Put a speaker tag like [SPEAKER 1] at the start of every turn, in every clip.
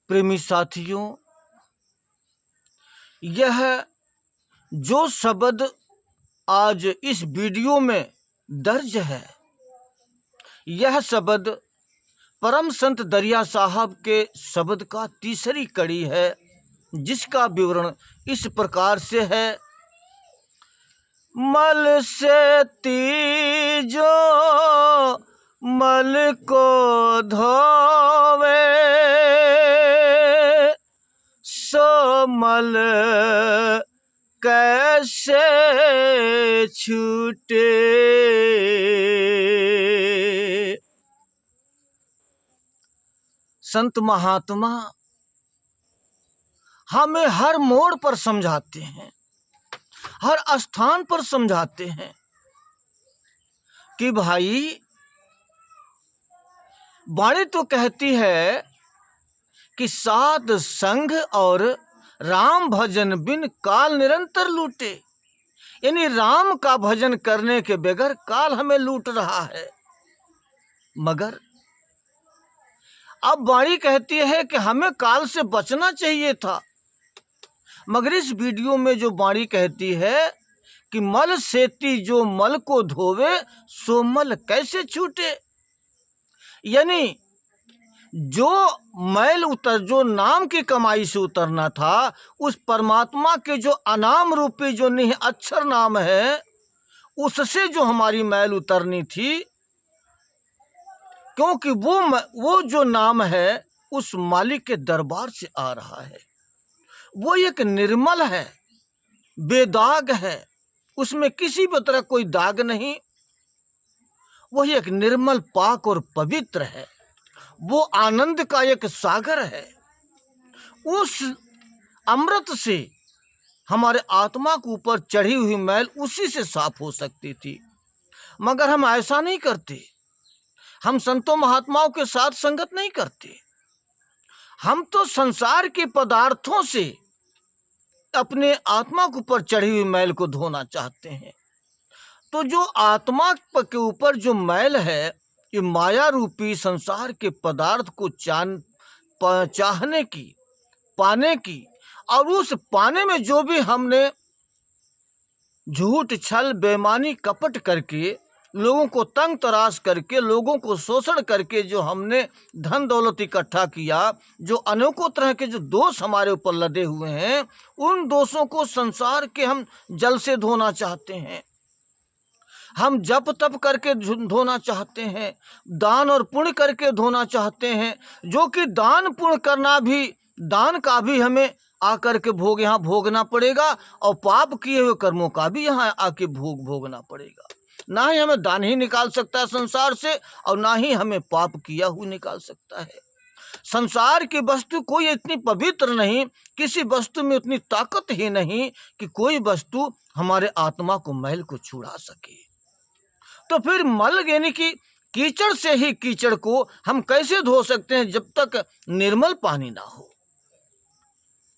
[SPEAKER 1] प्रेमी साथियों, यह जो शब्द आज इस वीडियो में दर्ज है, यह शब्द परम संत दरिया साहब के शब्द का तीसरी कड़ी है, जिसका विवरण इस प्रकार से है। मल से तीजो मल को धोवे, सो मल कैसे छूटे। संत महात्मा हमें हर मोड़ पर समझाते हैं, हर स्थान पर समझाते हैं कि भाई, वाणी तो कहती है कि साध संग और राम भजन बिन काल निरंतर लूटे, यानी राम का भजन करने के बगैर काल हमें लूट रहा है। मगर अब वाणी कहती है कि हमें काल से बचना चाहिए था। मगर इस वीडियो में जो वाणी कहती है कि मल सेती जो मल को धोवे, सो मल कैसे छूटे, यानी जो मैल जो नाम की कमाई से उतरना था, उस परमात्मा के जो अनाम रूपी जो निह अक्षर नाम है, उससे जो हमारी मैल उतरनी थी, क्योंकि वो जो नाम है उस मालिक के दरबार से आ रहा है। वो एक निर्मल है, बेदाग है, उसमें किसी भी तरह कोई दाग नहीं। वही एक निर्मल, पाक और पवित्र है। वो आनंद का एक सागर है। उस अमृत से हमारे आत्मा के ऊपर चढ़ी हुई मैल उसी से साफ हो सकती थी। मगर हम ऐसा नहीं करते। हम संतों महात्माओं के साथ संगत नहीं करते। हम तो संसार के पदार्थों से अपने आत्मा के ऊपर चढ़ी हुई मैल को धोना चाहते हैं। तो जो आत्मा के ऊपर जो मैल है, ये माया रूपी संसार के पदार्थ को चाहने की, पाने की, और उस पाने में जो भी हमने झूठ, छल, बेईमानी, कपट करके, लोगों को तंग तराश करके, लोगों को शोषण करके जो हमने धन दौलत इकट्ठा किया, जो अनेकों तरह के जो दोष हमारे ऊपर लदे हुए हैं, उन दोषों को संसार के हम जल से धोना चाहते हैं। हम जप तप करके धोना चाहते हैं, दान और पुण्य करके धोना चाहते हैं, जो कि दान पुण्य करना भी, दान का भी हमें आकर के यहाँ भोगना पड़ेगा, और पाप किए हुए कर्मों का भी यहाँ आके भोगना पड़ेगा। ना ही हमें दान ही निकाल सकता है संसार से, और ना ही हमें पाप किया हुआ निकाल सकता है। संसार की वस्तु कोई इतनी पवित्र नहीं, किसी वस्तु में उतनी ताकत ही नहीं कि कोई वस्तु हमारे आत्मा को मैल को छुड़ा सके। तो फिर मल यानी कि कीचड़ से ही कीचड़ को हम कैसे धो सकते हैं जब तक निर्मल पानी ना हो।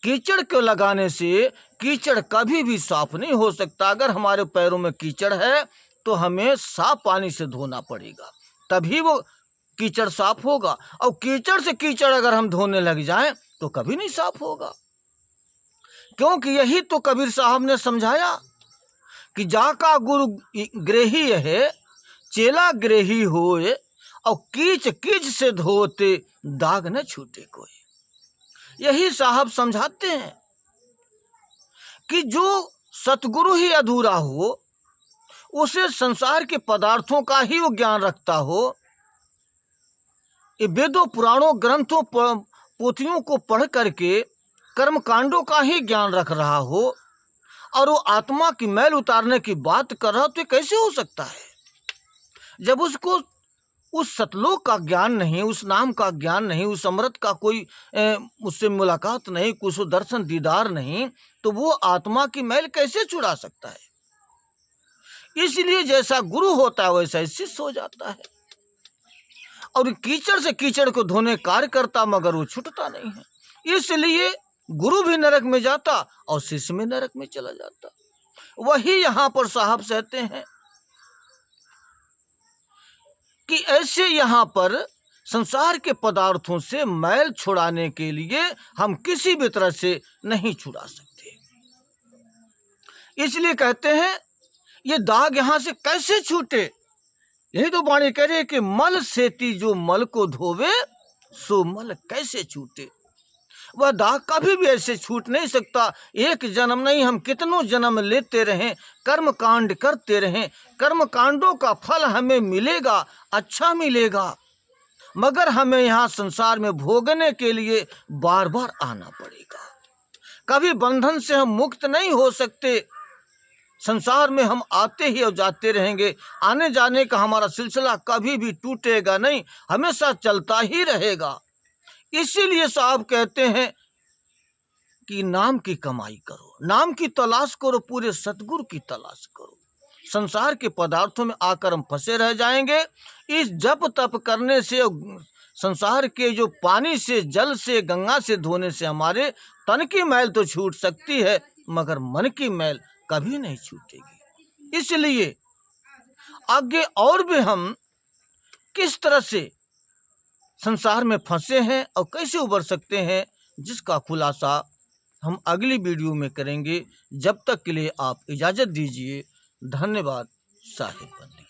[SPEAKER 1] कीचड़ को लगाने से कीचड़ कभी भी साफ नहीं हो सकता। अगर हमारे पैरों में कीचड़ है तो हमें साफ पानी से धोना पड़ेगा, तभी वो कीचड़ साफ होगा। और कीचड़ से कीचड़ अगर हम धोने लग जाएं तो कभी नहीं साफ होगा। क्योंकि यही तो कबीर साहब ने समझाया कि जाका गुरु ग्रेही है, चेला ग्रेही होए, और कीच कीच से धोते दाग न छूटे कोई। यही साहब समझाते हैं कि जो सतगुरु ही अधूरा हो, उसे संसार के पदार्थों का ही वो ज्ञान रखता हो, ये वेदों पुराणों ग्रंथों पोथियों को पढ़ करके कर्मकांडों का ही ज्ञान रख रहा हो, और वो आत्मा की मैल उतारने की बात कर रहा हो, तो कैसे हो सकता है जब उसको उस सतलोक का ज्ञान नहीं, उस नाम का ज्ञान नहीं, उस अमृत का कोई उससे मुलाकात नहीं, कुछ दर्शन दीदार नहीं, तो वो आत्मा की मैल कैसे छुड़ा सकता है। इसलिए जैसा गुरु होता है वैसा शिष्य हो जाता है, और कीचड़ से कीचड़ को धोने कार्य करता, मगर वो छूटता नहीं है। इसलिए गुरु भी नरक में जाता और शिष्य में नरक में चला जाता। वही यहाँ पर साहब कहते हैं कि ऐसे यहाँ पर संसार के पदार्थों से मैल छुड़ाने के लिए हम किसी भी तरह से नहीं छुड़ा सकते। इसलिए कहते हैं ये दाग यहां से कैसे छूटे। यही तो वाणी कह रही है कि मल सेती जो मल को धोवे सो मल कैसे छूटे। वह दाग कभी भी ऐसे छूट नहीं सकता। एक जन्म नहीं, हम कितनों जन्म लेते रहें, कर्म कांड करते रहें, कर्म कांडों का फल हमें मिलेगा, अच्छा मिलेगा, मगर हमें यहाँ संसार में भोगने के लिए बार बार आना पड़ेगा। कभी बंधन से हम मुक्त नहीं हो सकते। संसार में हम आते ही और जाते रहेंगे, आने जाने का हमारा सिलसिला कभी भी टूटेगा नहीं, हमेशा चलता ही रहेगा। इसीलिए साहब कहते हैं कि नाम की कमाई करो, नाम की तलाश करो, पूरे सतगुरु की तलाश करो। संसार के पदार्थों में आकर हम फंसे रह जाएंगे। इस जप तप करने से, संसार के जो पानी से, जल से, गंगा से धोने से हमारे तन की मैल तो छूट सकती है, मगर मन की मैल कभी नहीं छूटेगी। इसलिए आगे और भी हम किस तरह से संसार में फंसे हैं और कैसे उबर सकते हैं, जिसका खुलासा हम अगली वीडियो में करेंगे। जब तक के लिए आप इजाज़त दीजिए। धन्यवाद साहिब बंदी।